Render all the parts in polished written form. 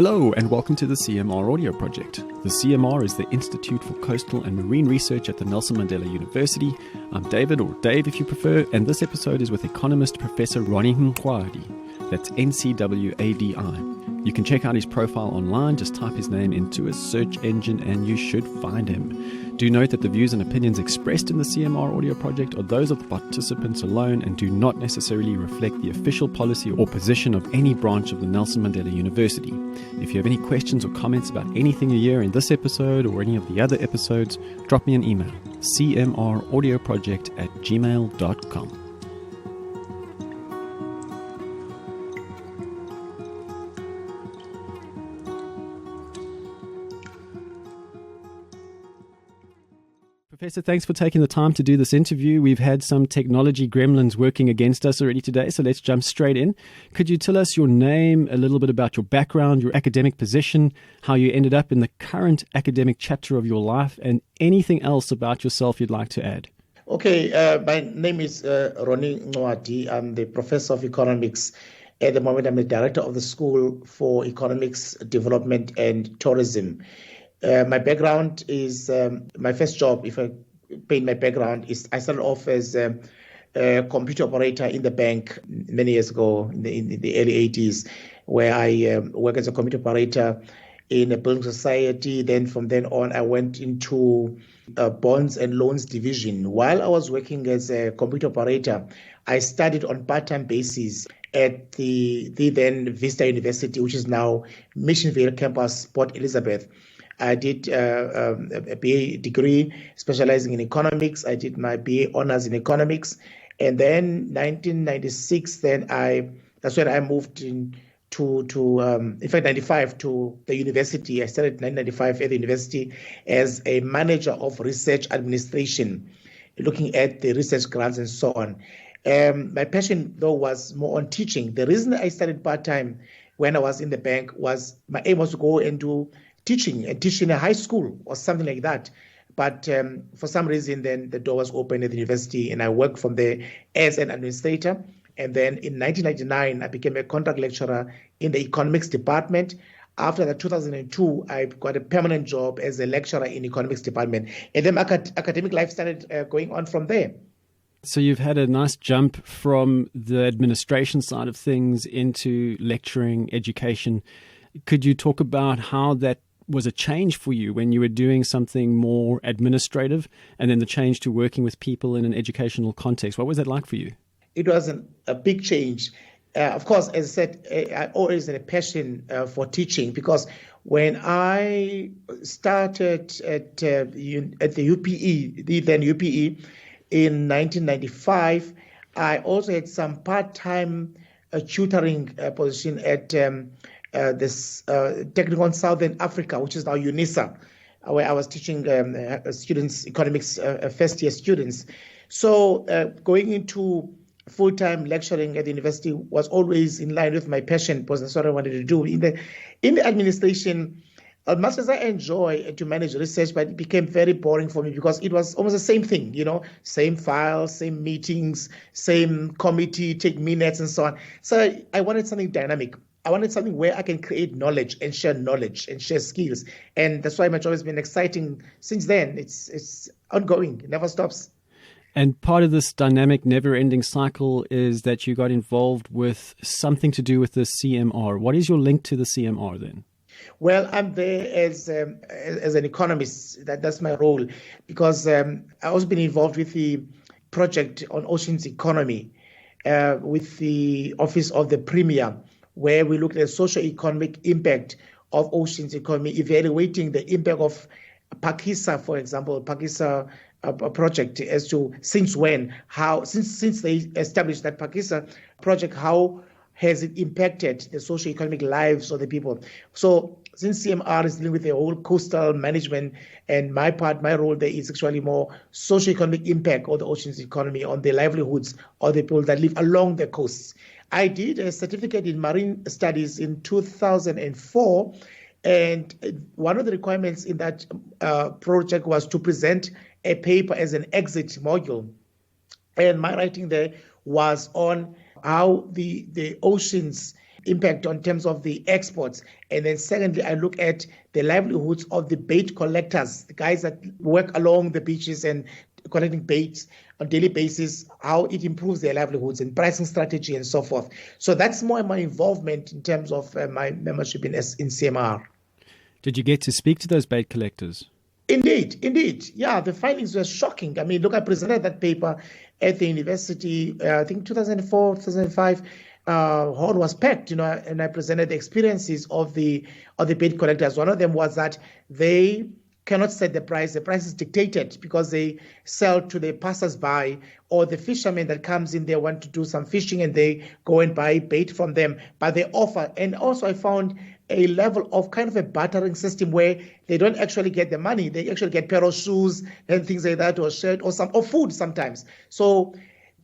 Hello and welcome to the CMR audio project. The CMR is the Institute for Coastal and Marine Research at the Nelson Mandela University. I'm David, or Dave if you prefer, and this episode is with economist Professor Ncwadi. That's Ncwadi. You can check out his profile online, just type his name into a search engine and you should find him. Do note that the views and opinions expressed in the CMR audio project are those of the participants alone and do not necessarily reflect the official policy or position of any branch of the Nelson Mandela University. If you have any questions or comments about anything you hear in this episode or any of the other episodes, drop me an email, cmraudioproject@gmail.com. Professor, thanks for taking the time to do this interview. We've had some technology gremlins working against us already today, so let's jump straight in. Could you tell us your name, a little bit about your background, your academic position, how you ended up in the current academic chapter of your life, and anything else about yourself you'd like to add? Okay, my name is Ncwadi. I'm the professor of economics. At the moment, I'm the director of the School for Economics, Development and Tourism. My background is, my first job, if I paint my background, is I started off as a computer operator in the bank many years ago in the early 80s, where I worked as a computer operator in a building society. Then from then on, I went into bonds and loans division. While I was working as a computer operator, I studied on part-time basis at the then Vista University, which is now Missionville campus, Port Elizabeth. I did a BA degree specializing in economics. I did my BA honors in economics. And then 1996, that's when I moved in in fact, 95 to the university. I started in 1995 at the university as a manager of research administration, looking at the research grants and so on. My passion, though, was more on teaching. The reason I started part-time when I was in the bank was my aim was to go and do teaching in a high school or something like that. But for some reason, then the door was open at the university and I worked from there as an administrator. And then in 1999, I became a contract lecturer in the economics department. After that, 2002, I got a permanent job as a lecturer in economics department. And then academic life started going on from there. So you've had a nice jump from the administration side of things into lecturing, education. Could you talk about how that was a change for you when you were doing something more administrative and then the change to working with people in an educational context? What was that like for you? It was a big change. Of course, as I said, I always had a passion for teaching, because when I started at the UPE, the then UPE, in 1995, I also had some part-time tutoring position at this Technical Southern Africa, which is now UNISA, where I was teaching students, economics, first-year students. So going into full-time lecturing at the university was always in line with my passion, because that's what I wanted to do. In the administration, as much as I enjoy to manage research, but it became very boring for me because it was almost the same thing, same files, same meetings, same committee, take minutes and so on. So I wanted something dynamic. I wanted something where I can create knowledge and share skills. And that's why my job has been exciting since then. It's ongoing. It never stops. And part of this dynamic, never-ending cycle is that you got involved with something to do with the CMR. What is your link to the CMR then? Well, I'm there as an economist. That's my role, because I've also been involved with the project on oceans economy with the Office of the Premier, where we looked at the socio-economic impact of oceans economy, evaluating the impact of Pakisa, for example, project as to since when, how, since they established that Pakisa project, how has it impacted the socio-economic lives of the people. So since CMR is dealing with the whole coastal management, and my role there is actually more socio-economic impact of the oceans economy on the livelihoods of the people that live along the coasts. I did a certificate in marine studies in 2004, and one of the requirements in that project was to present a paper as an exit module. And my writing there was on how the oceans impact on terms of the exports. And then secondly, I look at the livelihoods of the bait collectors, the guys that work along the beaches and collecting baits on a daily basis, how it improves their livelihoods and pricing strategy and so forth. So that's more my involvement in terms of my membership in CMR. Did you get to speak to those bait collectors? Indeed. Yeah, the findings were shocking. I mean, look, I presented that paper at the university, I think 2004, 2005. Hall was packed, and I presented the experiences of the bait collectors. One of them was that they cannot set the price. The price is dictated because they sell to the passers-by or the fishermen that comes in. They want to do some fishing and they go and buy bait from them, but they offer. And also I found a level of kind of a bartering system where they don't actually get the money. They actually get a pair of shoes and things like that, or a shirt or food sometimes. So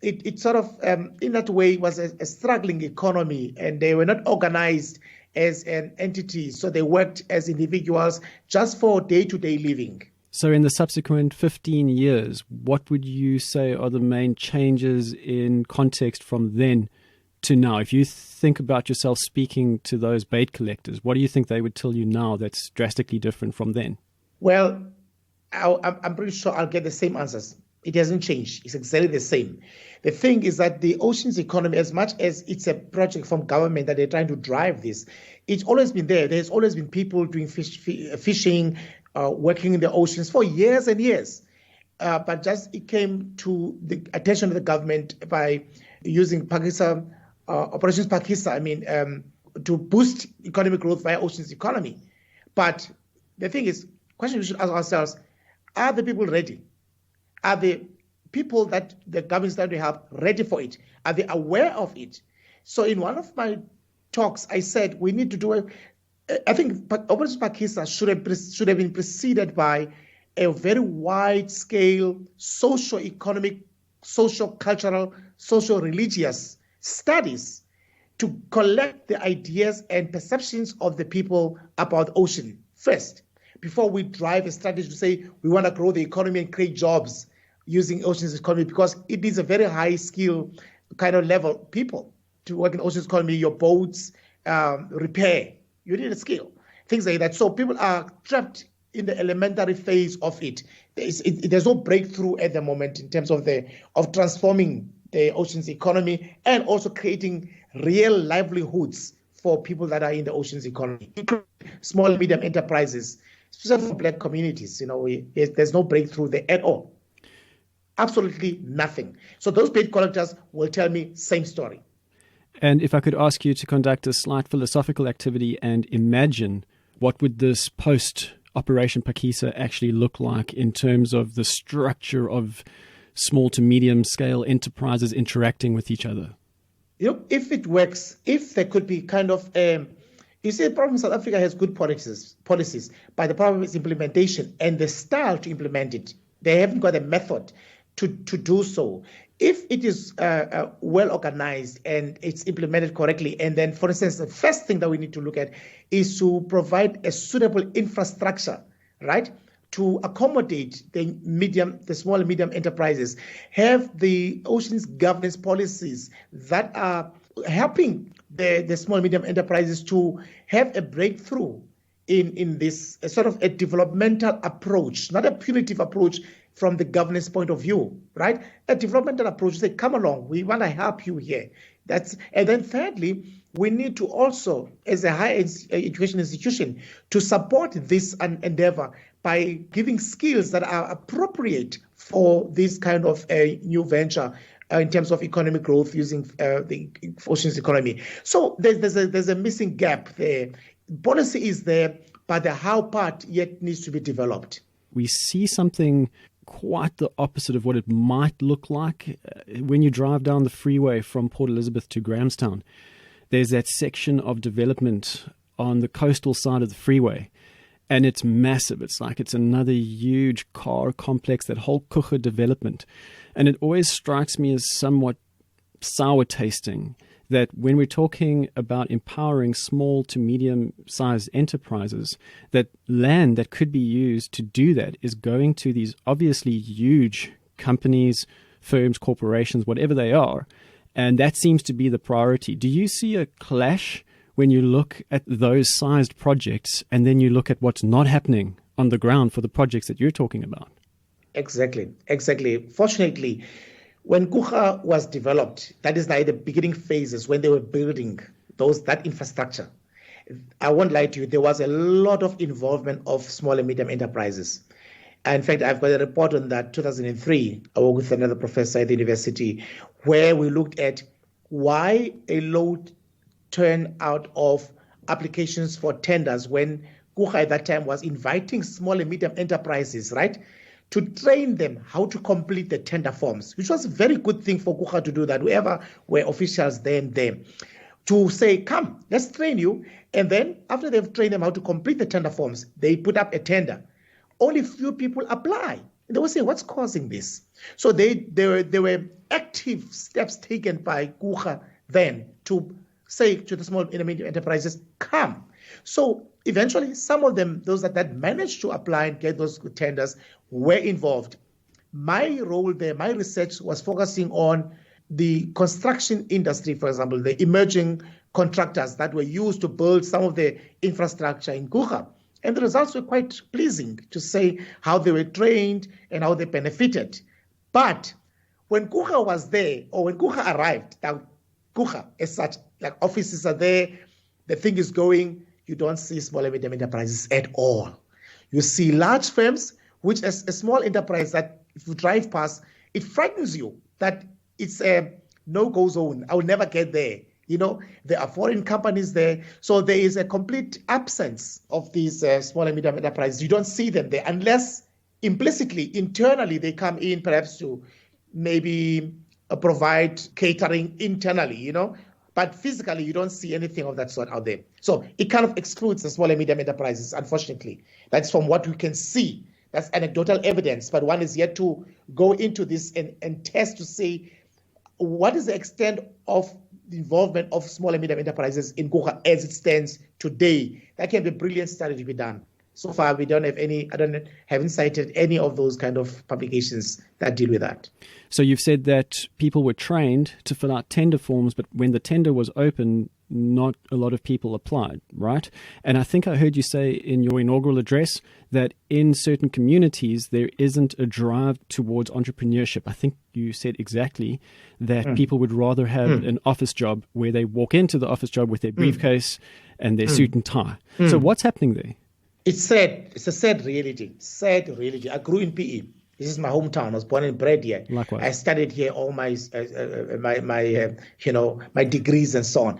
it sort of, in that way, was a struggling economy, and they were not organized as an entity. So they worked as individuals just for day-to-day living. So in the subsequent 15 years, what would you say are the main changes in context from then to now? If you think about yourself speaking to those bait collectors, what do you think they would tell you now that's drastically different from then? Well, I'm pretty sure I'll get the same answers. It hasn't changed. It's exactly the same. The thing is that the oceans economy, as much as it's a project from government that they're trying to drive this, it's always been there. There's always been people doing fishing, working in the oceans for years and years. But just it came to the attention of the government by using Pakistan, Operations Pakistan, to boost economic growth via oceans economy. But the thing is, question we should ask ourselves, are the people ready? Are the people that the government is trying to help ready for it? Are they aware of it? So in one of my talks, I said we need to do I think Operations Pakistan should have been preceded by a very wide-scale socio-economic, socio-cultural, socio-religious studies to collect the ideas and perceptions of the people about the ocean first, before we drive a strategy to say we want to grow the economy and create jobs using oceans economy, because it is a very high skill kind of level people to work in oceans economy, your boats, repair. You need a skill, things like that. So people are trapped in the elementary phase of it. There's no breakthrough at the moment in terms of transforming the oceans economy and also creating real livelihoods for people that are in the oceans economy, including small and medium enterprises, especially for Black communities. There's no breakthrough there at all. Absolutely nothing. So those bait collectors will tell me same story. And if I could ask you to conduct a slight philosophical activity and imagine what would this post-Operation Pakistan actually look like in terms of the structure of small to medium scale enterprises interacting with each other? If it works, if there could be kind of you see, the problem in South Africa has good policies, but the problem is implementation and the style to implement it. They haven't got a method to do so. If it is well organized and it's implemented correctly, and then, for instance, the first thing that we need to look at is to provide a suitable infrastructure, right, to accommodate the small and medium enterprises, have the oceans governance policies that are helping the small and medium enterprises to have a breakthrough in this sort of a developmental approach, not a punitive approach from the governance point of view, right? A developmental approach, say, come along, we want to help you here. And then thirdly, we need to also, as a higher education institution, to support this endeavor by giving skills that are appropriate for this kind of a new venture in terms of economic growth using the oceans economy. So there's a missing gap there. Policy is there, but the how part yet needs to be developed. We see something quite the opposite of what it might look like when you drive down the freeway from Port Elizabeth to Grahamstown. There's that section of development on the coastal side of the freeway, and it's massive. It's like it's another huge car complex, that whole Kucha development. And it always strikes me as somewhat sour tasting that when we're talking about empowering small to medium-sized enterprises, that land that could be used to do that is going to these obviously huge companies, firms, corporations, whatever they are, and that seems to be the priority. Do you see a clash when you look at those sized projects and then you look at what's not happening on the ground for the projects that you're talking about? Exactly. Fortunately, when Kucha was developed, that is like the beginning phases when they were building that infrastructure. I won't lie to you, there was a lot of involvement of small and medium enterprises. In fact, I've got a report on that, 2003. I worked with another professor at the university, where we looked at why a low turnout of applications for tenders when Kucha at that time was inviting small and medium enterprises, right, to train them how to complete the tender forms, which was a very good thing for Kucha to do that, whoever were officials then there, to say, come, let's train you. And then after they've trained them how to complete the tender forms, they put up a tender. Only few people apply. And they will say, what's causing this? So there were active steps taken by Kucha then to say to the small and medium enterprises, come. So eventually, some of them, those that managed to apply and get those tenders, were involved. My role there, my research was focusing on the construction industry, for example, the emerging contractors that were used to build some of the infrastructure in Kucha. And the results were quite pleasing to say how they were trained and how they benefited. But when Kucha was there, or when Kucha arrived, now Kucha as such, like offices are there, the thing is going, you don't see small and medium enterprises at all. You see large firms, which as a small enterprise that if you drive past, it frightens you that it's a no-go zone. I will never get there. You know, there are foreign companies there. So there is a complete absence of these small and medium enterprises. You don't see them there unless implicitly, internally, they come in perhaps to maybe provide catering internally, you know. But physically, you don't see anything of that sort out there. So it kind of excludes the small and medium enterprises, unfortunately. That's from what we can see. That's anecdotal evidence. But one is yet to go into this and test to see what is the extent of the involvement of small and medium enterprises in Kucha as it stands today. That can be a brilliant study to be done. So far, we don't have any, haven't cited any of those kind of publications that deal with that. So you've said that people were trained to fill out tender forms, but when the tender was open, not a lot of people applied, right? And I think I heard you say in your inaugural address that in certain communities, there isn't a drive towards entrepreneurship. I think you said exactly that people would rather have an office job where they walk into the office job with their briefcase and their suit and tie. So what's happening there? It's sad. It's a sad reality. I grew in PE. This is my hometown. I was born and bred here. Likewise. I studied here all my my degrees and so on.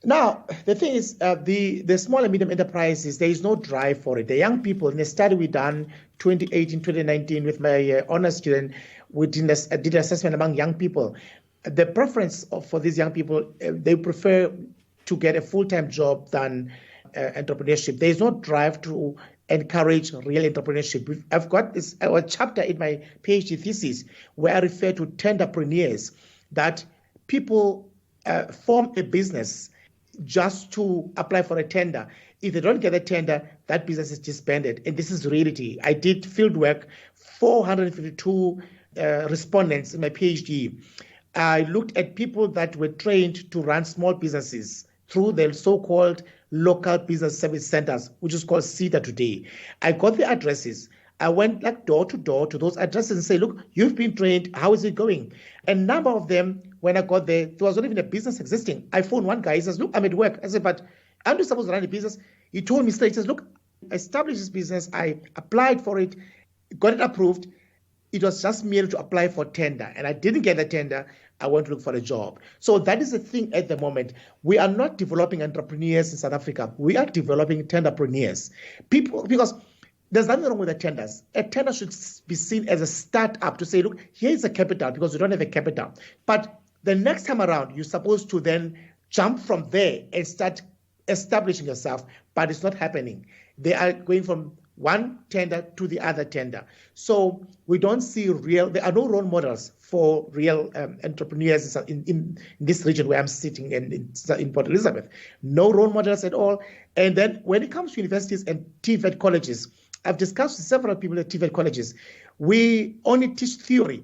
Now, the thing is, the small and medium enterprises, there is no drive for it. The young people, in a study we done 2018, 2019 with my honor student, we did an assessment among young people. The preference for these young people, they prefer to get a full-time job than entrepreneurship. There is no drive to encourage real entrepreneurship. I've got a chapter in my PhD thesis where I refer to tenderpreneurs, that people form a business just to apply for a tender. If they don't get a tender, that business is disbanded. And this is reality. I did field work, 452 respondents in my PhD. I looked at people that were trained to run small businesses through the so-called local business service centers, which is called CEDA today. I got the addresses. I went like door to door to those addresses and say, look, you've been trained. How is it going? A number of them, when I got there was not even a business existing. I phoned one guy. He says, look, I'm at work. I said, but aren't you supposed to run a business? He told me straight. He says, look, I established this business. I applied for it, got it approved. It was just merely to apply for tender. And I didn't get the tender. I went to look for a job. So that is the thing at the moment. We are not developing entrepreneurs in South Africa. We are developing tenderpreneurs. People, because there's nothing wrong with the tenders. A tender should be seen as a startup to say, look, here is a capital, because we don't have a capital. But the next time around, you're supposed to then jump from there and start establishing yourself. But it's not happening. They are going from one tender to the other tender. So we don't see there are no role models for real entrepreneurs in this region where I'm sitting in Port Elizabeth. No role models at all. And then when it comes to universities and TVET colleges, I've discussed with several people at TVET colleges, we only teach theory.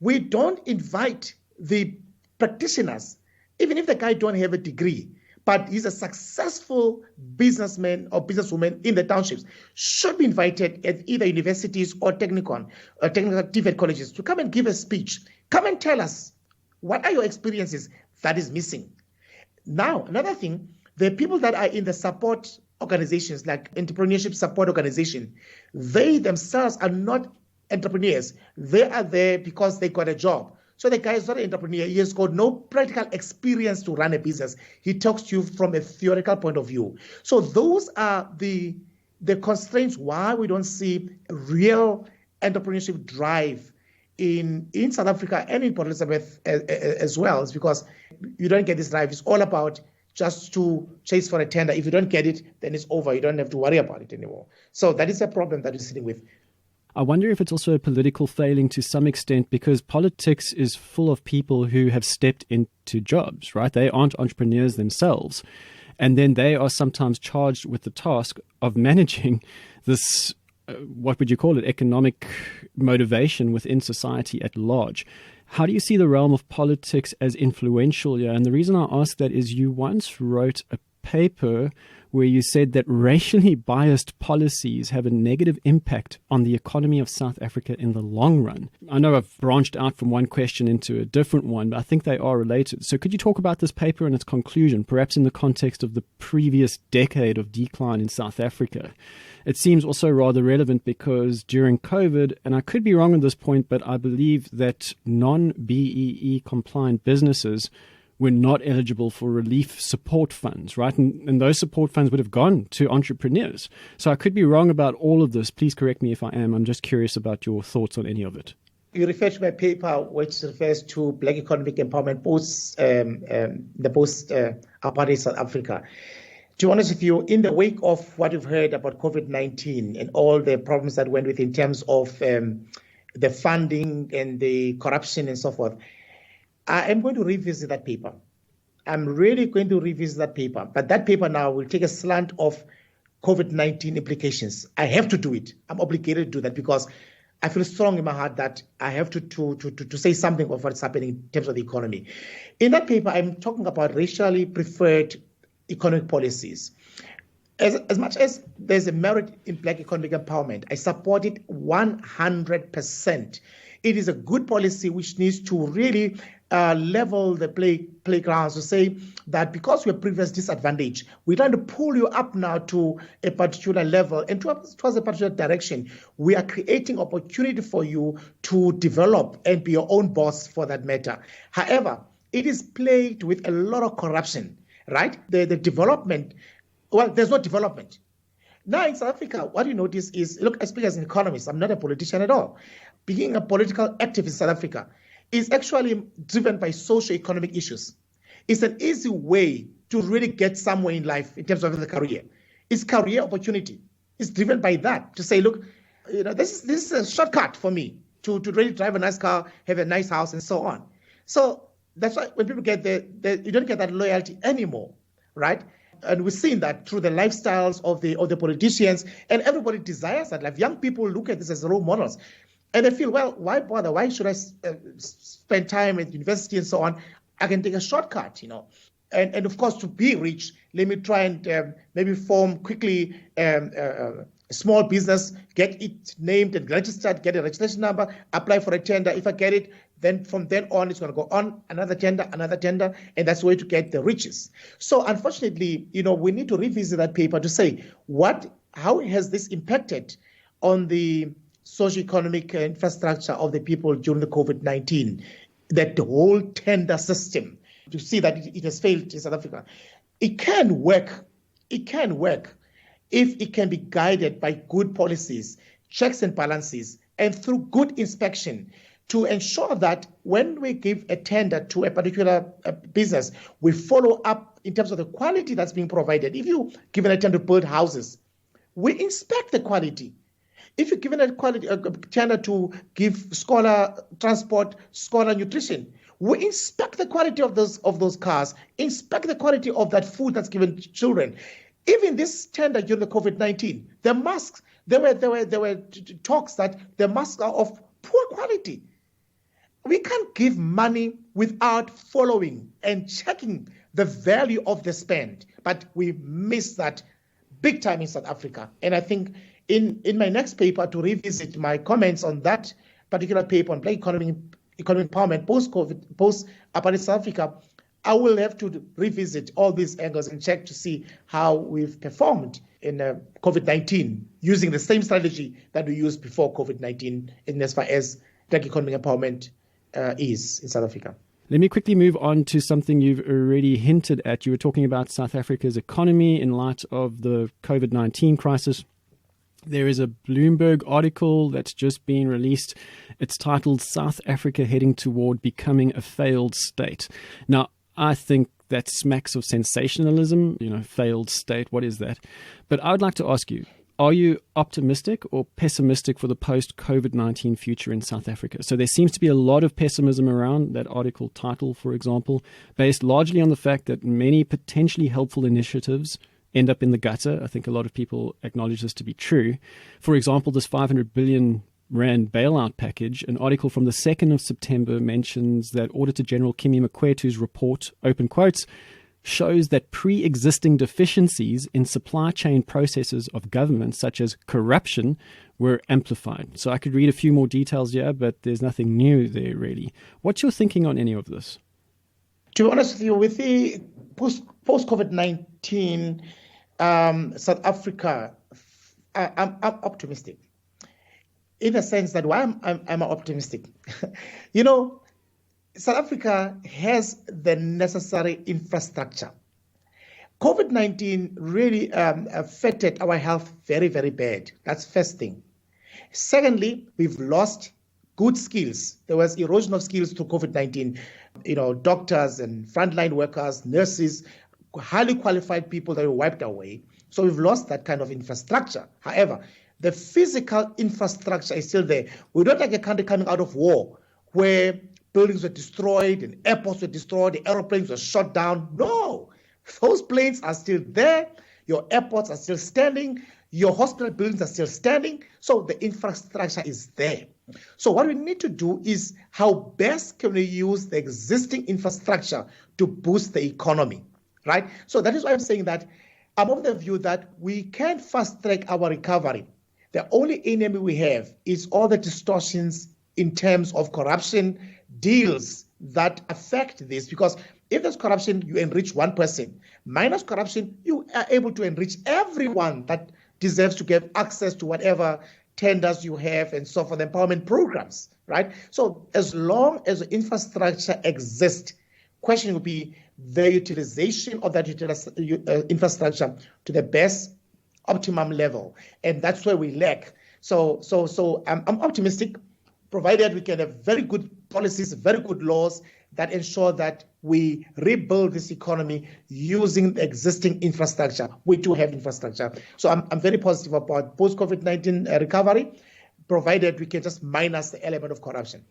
We don't invite the practitioners, even if the guy don't have a degree, but he's a successful businessman or businesswoman in the townships, should be invited at either universities or technical TVET colleges to come and give a speech. Come and tell us, what are your experiences that is missing? Now, another thing, the people that are in the support organizations, like entrepreneurship support organization, they themselves are not entrepreneurs. They are there because they got a job. So the guy is not an entrepreneur. He has got no practical experience to run a business. He talks to you from a theoretical point of view. So those are the constraints why we don't see real entrepreneurship drive in South Africa and in Port Elizabeth as well. It's because you don't get this drive. It's all about just to chase for a tender. If you don't get it, then it's over. You don't have to worry about it anymore. So that is a problem that we're sitting with. I wonder if it's also a political failing to some extent, because politics is full of people who have stepped into jobs, right? They aren't entrepreneurs themselves. And then they are sometimes charged with the task of managing this, what would you call it, economic motivation within society at large. How do you see the realm of politics as influential here? And the reason I ask that is you once wrote a paper where you said that racially biased policies have a negative impact on the economy of South Africa in the long run. I know I've branched out from one question into a different one, but I think they are related. So could you talk about this paper and its conclusion, perhaps in the context of the previous decade of decline in South Africa? It seems also rather relevant because during COVID, and I could be wrong on this point, but I believe that non-BEE compliant businesses were not eligible for relief support funds, right? And those support funds would have gone to entrepreneurs. So I could be wrong about all of this. Please correct me if I am. I'm just curious about your thoughts on any of it. You refer to my paper, which refers to Black economic empowerment post the post-apartheid South Africa. To be honest with you, in the wake of what you've heard about COVID-19 and all the problems that went with in terms of the funding and the corruption and so forth, I am going to revisit that paper. I'm really going to revisit that paper. But that paper now will take a slant of COVID-19 implications. I have to do it. I'm obligated to do that because I feel strong in my heart that I have to say something of what's happening in terms of the economy. In that paper, I'm talking about racially preferred economic policies. As much as there's a merit in Black economic empowerment, I support it 100%. It is a good policy which needs to really level the playgrounds to say that because we're previously disadvantaged, we're trying to pull you up now to a particular level and towards a particular direction. We are creating opportunity for you to develop and be your own boss for that matter. However, it is plagued with a lot of corruption, right? The development, well, there's no development. Now in South Africa, what you notice is, look, I speak as an economist, I'm not a politician at all. Being a political activist in South Africa is actually driven by socio-economic issues. It's an easy way to really get somewhere in life in terms of the career. It's career opportunity. It's driven by that, to say, look, this is a shortcut for me to really drive a nice car, have a nice house, and so on. So that's why when people get there, you don't get that loyalty anymore, right? And we've seen that through the lifestyles of the politicians, and everybody desires that life. Young people look at this as role models. And they feel, well, why bother? Why should I spend time at university and so on? I can take a shortcut, And of course, to be rich, let me try and maybe form quickly a small business, get it named and registered, get a registration number, apply for a tender. If I get it, then from then on, it's going to go on another tender, and that's the way to get the riches. So unfortunately, we need to revisit that paper to say, how has this impacted on the socio-economic infrastructure of the people during the COVID-19, that the whole tender system, to see that it has failed in South Africa. It can work if it can be guided by good policies, checks and balances, and through good inspection to ensure that when we give a tender to a particular business, we follow up in terms of the quality that's being provided. If you give a tender to build houses, we inspect the quality. If you're given a tender to give scholar transport, scholar nutrition, we inspect the quality of those cars, inspect the quality of that food that's given to children. Even this tender during the COVID-19, the masks, there were talks that the masks are of poor quality. we can't give money without following and checking the value of the spend. But we miss that big time in South Africa. And I think in my next paper, to revisit my comments on that particular paper on Black economic empowerment post-COVID, post-apartheid South Africa, I will have to revisit all these angles and check to see how we've performed in COVID-19 using the same strategy that we used before COVID-19 in as far as Black economic empowerment is in South Africa. Let me quickly move on to something you've already hinted at. You were talking about South Africa's economy in light of the COVID-19 crisis. There is a Bloomberg article that's just been released. It's titled South Africa Heading Toward Becoming a Failed State. Now, I think that smacks of sensationalism, failed state. What is that? But I would like to ask you, are you optimistic or pessimistic for the post-COVID-19 future in South Africa? So there seems to be a lot of pessimism around that article title, for example, based largely on the fact that many potentially helpful initiatives end up in the gutter. I think a lot of people acknowledge this to be true. For example, this 500 billion Rand bailout package, an article from the 2nd of September mentions that Auditor General Kimi Makwetu's report, open quotes, shows that pre-existing deficiencies in supply chain processes of government, such as corruption, were amplified. So I could read a few more details here, but there's nothing new there, really. What's your thinking on any of this? To be honest with you, with the post-COVID-19 South Africa, I'm optimistic. In the sense that why I'm optimistic. South Africa has the necessary infrastructure. COVID-19 really affected our health very, very bad. That's first thing. Secondly, we've lost good skills. There was erosion of skills through COVID-19. Doctors and frontline workers, nurses, highly qualified people that were wiped away. So we've lost that kind of infrastructure. However, the physical infrastructure is still there. We're not like a country coming out of war where buildings were destroyed and airports were destroyed, the airplanes were shot down. No, those planes are still there. Your airports are still standing. Your hospital buildings are still standing. So the infrastructure is there. So what we need to do is how best can we use the existing infrastructure to boost the economy, right? So that is why I'm saying that I'm of the view that we can fast track our recovery. The only enemy we have is all the distortions in terms of corruption, deals that affect this. Because if there's corruption, you enrich one person. Minus corruption, you are able to enrich everyone that deserves to get access to whatever tenders you have and so forth, empowerment programs, right? So as long as the infrastructure exists, question would be the utilization of that infrastructure to the best optimum level. And that's where we lack. So I'm optimistic, provided we can have very good policies, very good laws that ensure that we rebuild this economy using the existing infrastructure. We do have infrastructure. So I'm very positive about post-COVID-19 recovery, provided we can just minus the element of corruption.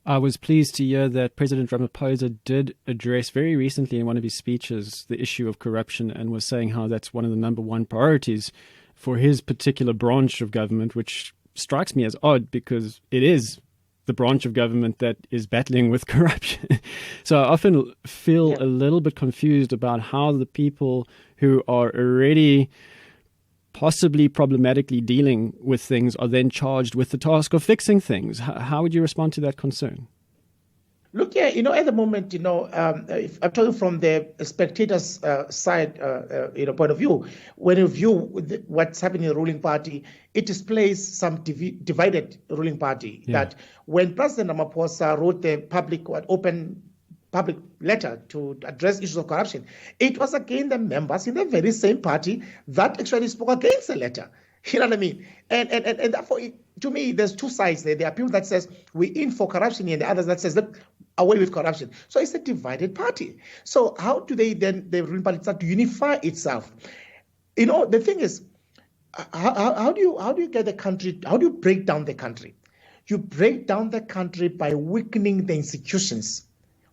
I was pleased to hear that President Ramaphosa did address very recently in one of his speeches the issue of corruption and was saying how that's one of the number one priorities for his particular branch of government, which strikes me as odd because it is the branch of government that is battling with corruption. So I often feel a little bit confused about how the people who are already possibly problematically dealing with things are then charged with the task of fixing things. How would you respond to that concern? Look, at the moment, if I'm talking from the spectator's side, point of view, when you view what's happening in the ruling party, it displays some divided ruling party. Yeah. That when President Ramaphosa wrote the open public letter to address issues of corruption, it was again the members in the very same party that actually spoke against the letter. You know what I mean? And therefore, to me, there's two sides there. There are people that says we're in for corruption, and the others that says look, away with corruption. So it's a divided party. So how do they then, the ruling party, start to unify itself? The thing is, how do you get the country? How do you break down the country? You break down the country by weakening the institutions,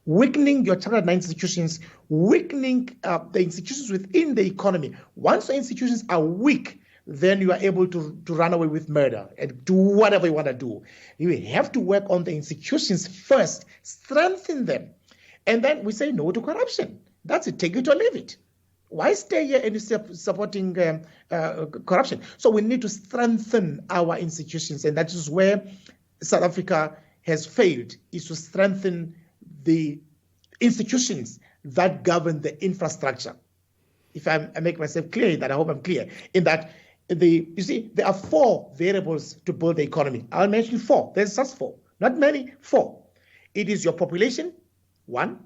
weakening your Chapter 9 institutions, weakening the institutions within the economy. Once the institutions are weak, then you are able to run away with murder and do whatever you want to do. You have to work on the institutions first, strengthen them. And then we say no to corruption. That's it, take it or leave it. Why stay here and supporting corruption? So we need to strengthen our institutions, and that is where South Africa has failed, is to strengthen the institutions that govern the infrastructure. If I make myself clear in that, I hope I'm clear, in that you see, there are 4 variables to build the economy. I'll mention 4. There's just 4. Not many, 4. It is your population, 1.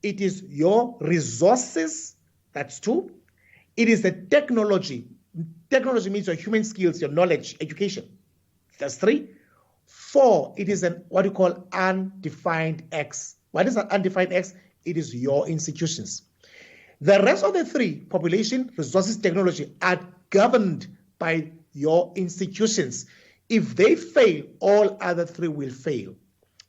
It is your resources, that's 2. It is the technology. Technology means your human skills, your knowledge, education. That's 3. 4, it is what you call undefined X. What is an undefined X? It is your institutions. The rest of the 3, population, resources, technology, are governed by your institutions. If they fail, all other 3 will fail.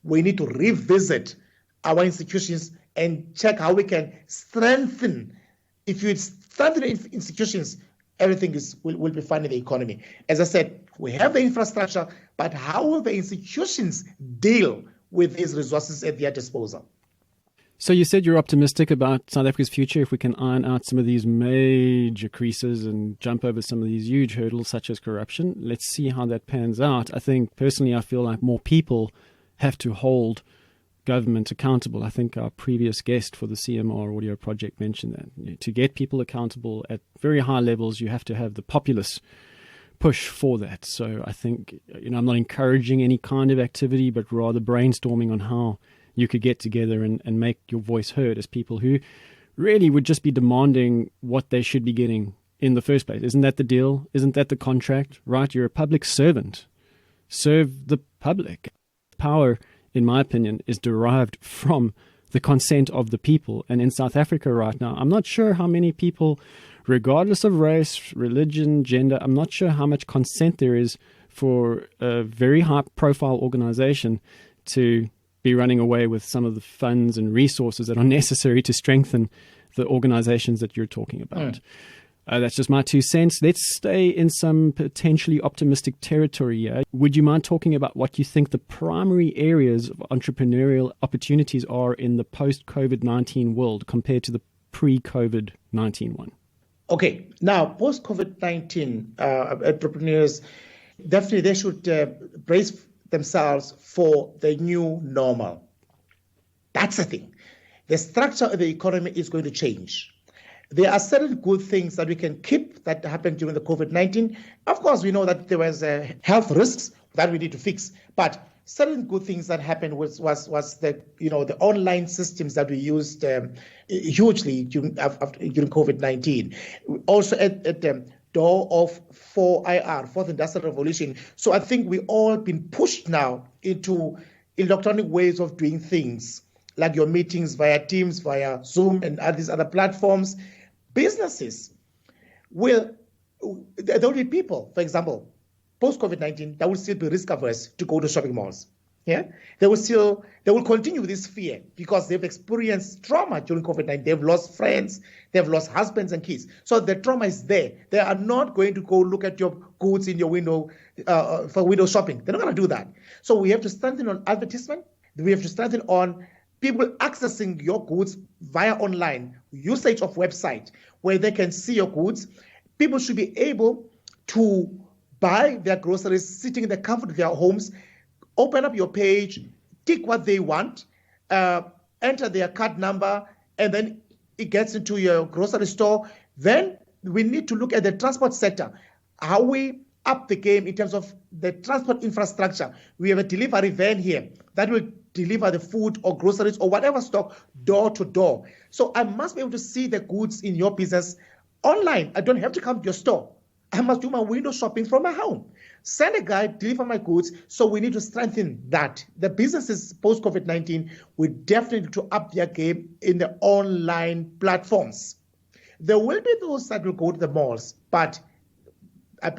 We need to revisit our institutions and check how we can strengthen. If you strengthen institutions, everything will be fine in the economy. As I said, we have the infrastructure, but how will the institutions deal with these resources at their disposal? So you said you're optimistic about South Africa's future if we can iron out some of these major creases and jump over some of these huge hurdles such as corruption. Let's see how that pans out. I think personally, I feel like more people have to hold government accountable. I think our previous guest for the CMR audio project mentioned that. To get people accountable at very high levels, you have to have the populace push for that. So I think, I'm not encouraging any kind of activity, but rather brainstorming on how you could get together and make your voice heard as people who really would just be demanding what they should be getting in the first place. Isn't that the deal? Isn't that the contract, right? You're a public servant. Serve the public. Power, in my opinion, is derived from the consent of the people. And in South Africa right now, I'm not sure how many people, regardless of race, religion, gender, I'm not sure how much consent there is for a very high-profile organization to be running away with some of the funds and resources that are necessary to strengthen the organizations that you're talking about. That's just my 2 cents. Let's stay in some potentially optimistic territory here. Would you mind talking about what you think the primary areas of entrepreneurial opportunities are in the post-COVID-19 world compared to the pre-COVID-19 one? Okay. Now, post-COVID-19 entrepreneurs, definitely they should brace themselves for the new normal. That's the thing. The structure of the economy is going to change. There are certain good things that we can keep that happened during the COVID-19. Of course, we know that there was health risks that we need to fix, but certain good things that happened was the the online systems that we used hugely during COVID-19. Also at the door of 4IR, Fourth Industrial Revolution. So I think we all been pushed now into electronic ways of doing things, like your meetings via Teams, via Zoom, and all these other platforms. Businesses there will be people, for example, post-COVID-19, that will still be risk averse to go to shopping malls. Yeah, they will continue with this fear because they've experienced trauma during COVID-19. They've lost friends, they've lost husbands and kids. So the trauma is there. They are not going to go look at your goods in your window for window shopping. They're not going to do that. So we have to strengthen on advertisement. We have to strengthen on people accessing your goods via online, usage of website where they can see your goods. People should be able to buy their groceries sitting in the comfort of their homes. Open up your page, tick what they want, enter their card number, and then it gets into your grocery store. Then we need to look at the transport sector, how we up the game in terms of the transport infrastructure. We have a delivery van here that will deliver the food or groceries or whatever stock door to door. So I must be able to see the goods in your business online. I don't have to come to your store. I must do my window shopping from my home. Send a guy, deliver my goods. So we need to strengthen that. The businesses post-COVID-19 will definitely need to up their game in the online platforms. There will be those that will go to the malls, but I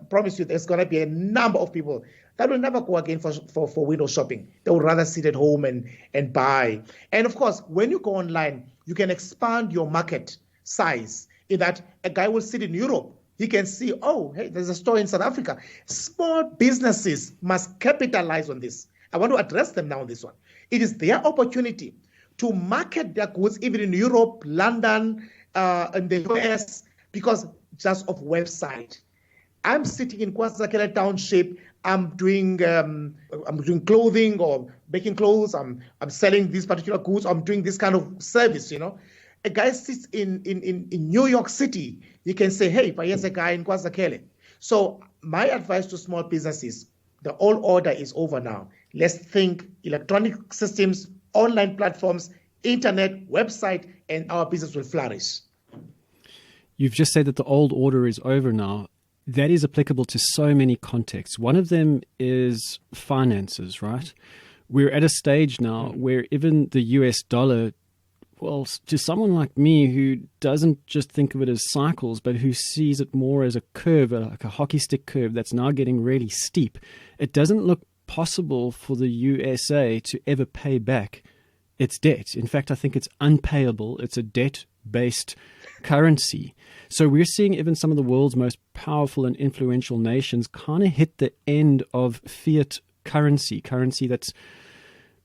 promise you there's going to be a number of people that will never go again for window shopping. They would rather sit at home and buy. And of course, when you go online, you can expand your market size in that a guy will sit in Europe He can see, oh, hey, there's a store in South Africa. Small businesses must capitalize on this. I want to address them now on this one. It is their opportunity to market their goods even in Europe, London, and the US, because just of website. I'm sitting in KwaZulu Township. I'm doing clothing or making clothes. I'm selling these particular goods. I'm doing this kind of service. A guy sits in New York City. You can say, hey, but here's a guy in KwaZulu. So my advice to small businesses: the old order is over now. Let's think electronic systems, online platforms, internet, website, and our business will flourish. You've just said that the old order is over now. That is applicable to so many contexts. One of them is finances, right? We're at a stage now where even the US dollar, well, to someone like me who doesn't just think of it as cycles, but who sees it more as a curve, like a hockey stick curve that's now getting really steep, it doesn't look possible for the USA to ever pay back its debt. In fact, I think it's unpayable. It's a debt-based currency. So we're seeing even some of the world's most powerful and influential nations kind of hit the end of fiat currency that's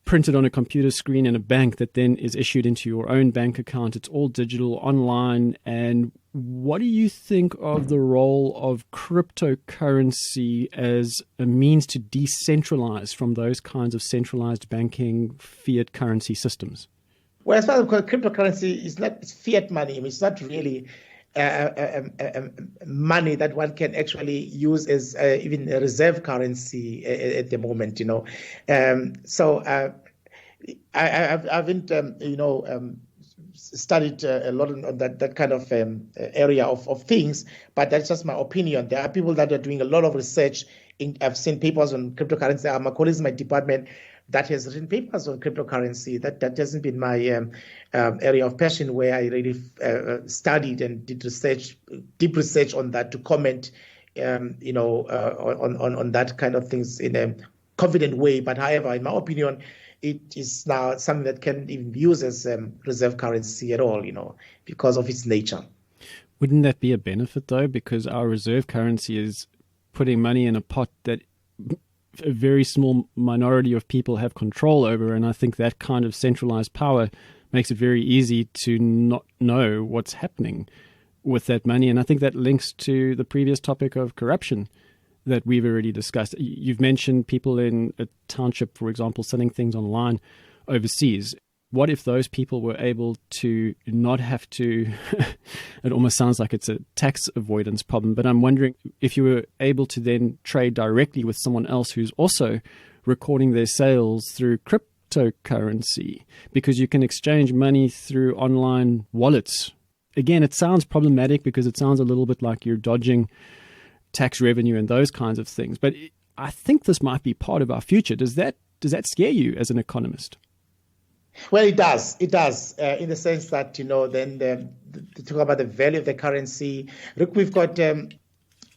printed on a computer screen in a bank that then is issued into your own bank account. It's all digital, online. And what do you think of the role of cryptocurrency as a means to decentralize from those kinds of centralized banking fiat currency systems? Well, as far as cryptocurrency, it's fiat money. It's not really money that one can actually use as even a reserve currency at the moment. So I haven't studied a lot on that kind of area of things, but that's just my opinion. There are people that are doing a lot of research. I've seen papers on cryptocurrency. My colleagues in my department that has written papers on cryptocurrency. That hasn't been my area of passion, where I really studied and did deep research on that to comment, on that kind of things in a confident way. But however, in my opinion, it is now something that can even be used as reserve currency at all, because of its nature. Wouldn't that be a benefit, though? Because our reserve currency is putting money in a pot that a very small minority of people have control over, and I think that kind of centralized power makes it very easy to not know what's happening with that money. And I think that links to the previous topic of corruption that we've already discussed. You've mentioned people in a township, for example, selling things online overseas. What if those people were able to not have to, it almost sounds like it's a tax avoidance problem, but I'm wondering if you were able to then trade directly with someone else who's also recording their sales through cryptocurrency, because you can exchange money through online wallets. Again, it sounds problematic because it sounds a little bit like you're dodging tax revenue and those kinds of things. But I think this might be part of our future. Does that scare you as an economist? Well, it does. It does, in the sense that, then to talk about the value of the currency. Look, we've got a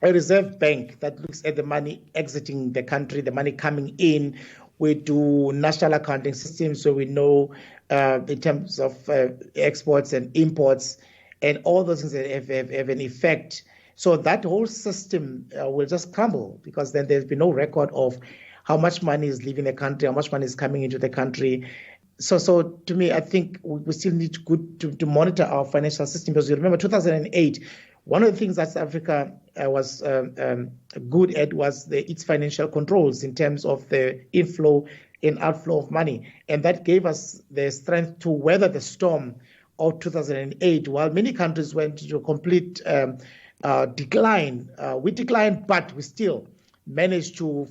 reserve bank that looks at the money exiting the country, the money coming in. We do national accounting systems, so we know in terms of exports and imports and all those things that have an effect. So that whole system will just crumble, because then there's been no record of how much money is leaving the country, how much money is coming into the country. So to me, I think we still need to monitor our financial system, because you remember 2008, one of the things that South Africa was good at was its financial controls in terms of the inflow and outflow of money. And that gave us the strength to weather the storm of 2008, while many countries went into a complete decline. We declined, but we still managed to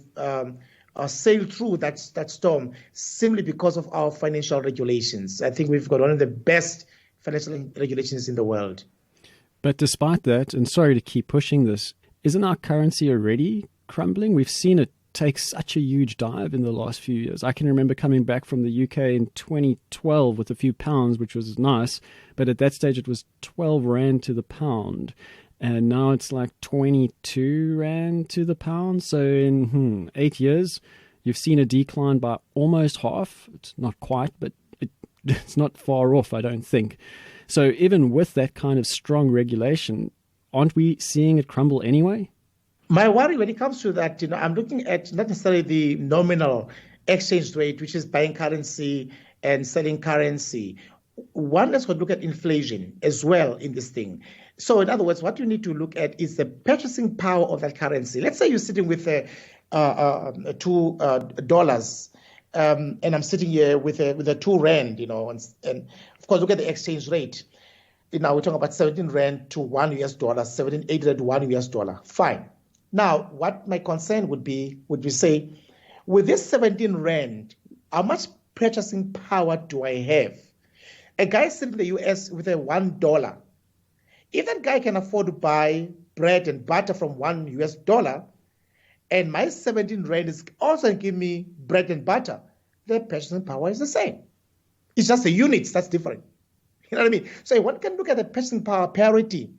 sail through that storm simply because of our financial regulations. I think we've got one of the best financial regulations in the world. But despite that, and sorry to keep pushing this, isn't our currency already crumbling? We've seen it take such a huge dive in the last few years. I can remember coming back from the UK in 2012 with a few pounds, which was nice, but at that stage it was 12 Rand to the pound. And now it's like 22 Rand to the pound. So in 8 years, you've seen a decline by almost half. It's not quite, but it's not far off, I don't think. So even with that kind of strong regulation, aren't we seeing it crumble anyway? My worry when it comes to that, I'm looking at not necessarily the nominal exchange rate, which is buying currency and selling currency. One has got to look at inflation as well in this thing. So in other words, what you need to look at is the purchasing power of that currency. Let's say you're sitting with $2, and I'm sitting here with a 2 rand, and of course look at the exchange rate. Now we're talking about 17 rand to $1, 17, 8 rand to $1. Fine. Now, what my concern would be say, with this 17 rand, how much purchasing power do I have? A guy sitting in the US with a $1, if that guy can afford to buy bread and butter from $1, and my 17 rand is also give me bread and butter, the purchasing power is the same. It's just the units that's different. You know what I mean? So one can look at the purchasing power parity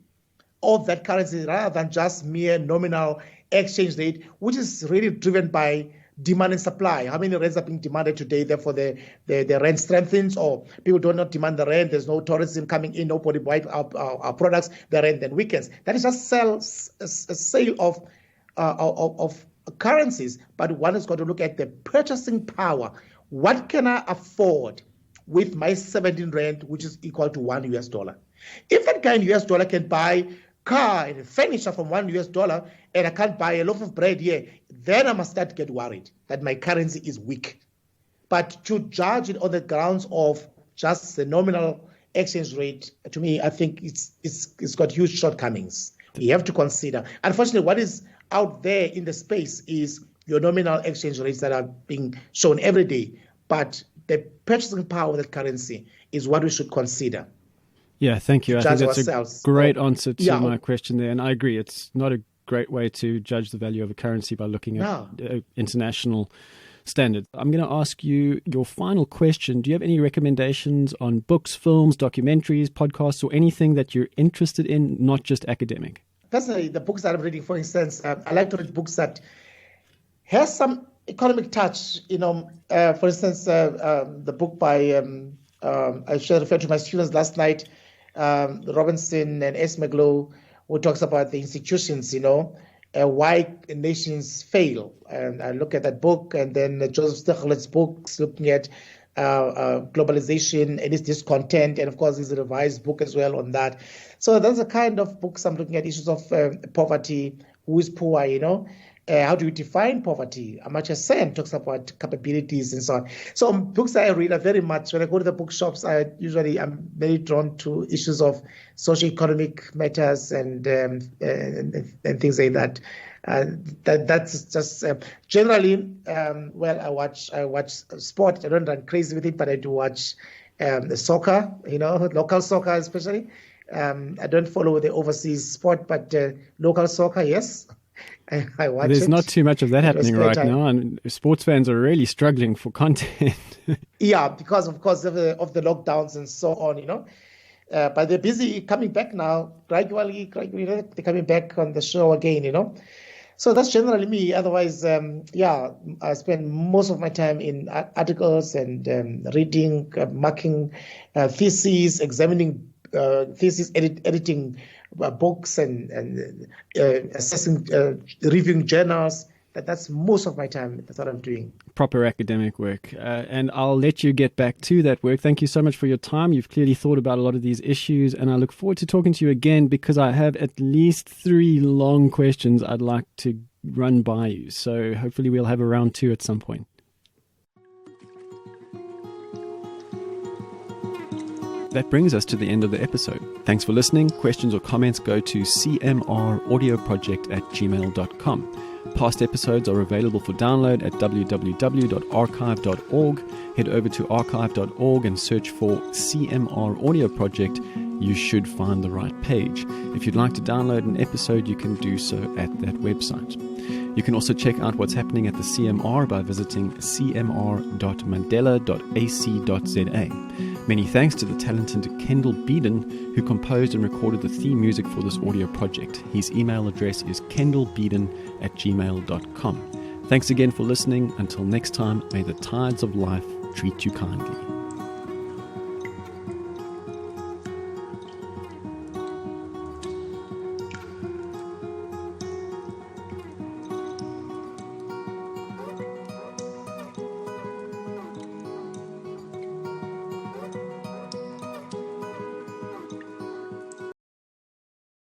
of that currency rather than just mere nominal exchange rate, which is really driven by demand and supply. How many rands are being demanded today? Therefore, the rand strengthens, or people do not demand the rand. There's no tourism coming in. Nobody buys our products. The rand then weakens. That is just a sale of currencies. But one has got to look at the purchasing power. What can I afford with my 17 rand, which is equal to $1? If that guy in US dollar can buy car and furniture from $1, and I can't buy a loaf of bread here, then I must start to get worried that my currency is weak. But to judge it on the grounds of just the nominal exchange rate, to me, I think it's got huge shortcomings. You have to consider. Unfortunately, what is out there in the space is your nominal exchange rates that are being shown every day. But the purchasing power of that currency is what we should consider. Yeah, thank you. I think that's a great answer to my question there. And I agree, it's not a great way to judge the value of a currency by looking at international standards. I'm going to ask you your final question. Do you have any recommendations on books, films, documentaries, podcasts, or anything that you're interested in, not just academic? Personally, the books that I'm reading, for instance, I like to read books that have some economic touch. For instance, the book by, I should refer to my students last night, Robinson and S. McGlow, who talks about the institutions, why nations fail. And I look at that book, and then Joseph Stiglitz's books looking at globalization and its discontent, and of course there's a revised book as well on that. So those are kind of books I'm looking at, issues of poverty, who is poor, how do you define poverty? Amartya Sen talks about capabilities and so on. So books that I read are very much, when I go to the bookshops, I'm very drawn to issues of socio-economic matters and things like that. That's just generally, I watch sport. I don't run crazy with it, but I do watch the soccer, local soccer especially. I don't follow the overseas sport, but local soccer, yes. I watch There's not too much of that happening right now, and sports fans are really struggling for content. Yeah, because of course of the lockdowns and so on, but they're busy coming back now, gradually, they're coming back on the show again, So that's generally me. Otherwise, I spend most of my time in articles and reading, marking theses, examining thesis, editing books and assessing, reviewing journals. That's most of my time. That's what I'm doing. Proper academic work. And I'll let you get back to that work. Thank you so much for your time. You've clearly thought about a lot of these issues, and I look forward to talking to you again, because I have at least 3 long questions I'd like to run by you. So hopefully we'll have a round 2 at some point. That brings us to the end of the episode. Thanks for listening. Questions or comments, go to cmraudioproject@gmail.com. Past episodes are available for download at www.archive.org. Head over to archive.org and search for CMR Audio Project. You should find the right page. If you'd like to download an episode, you can do so at that website. You can also check out what's happening at the CMR by visiting cmr.mandela.ac.za. Many thanks to the talented Kendall Beeden, who composed and recorded the theme music for this audio project. His email address is kendallbeeden@gmail.com. Thanks again for listening. Until next time, may the tides of life treat you kindly.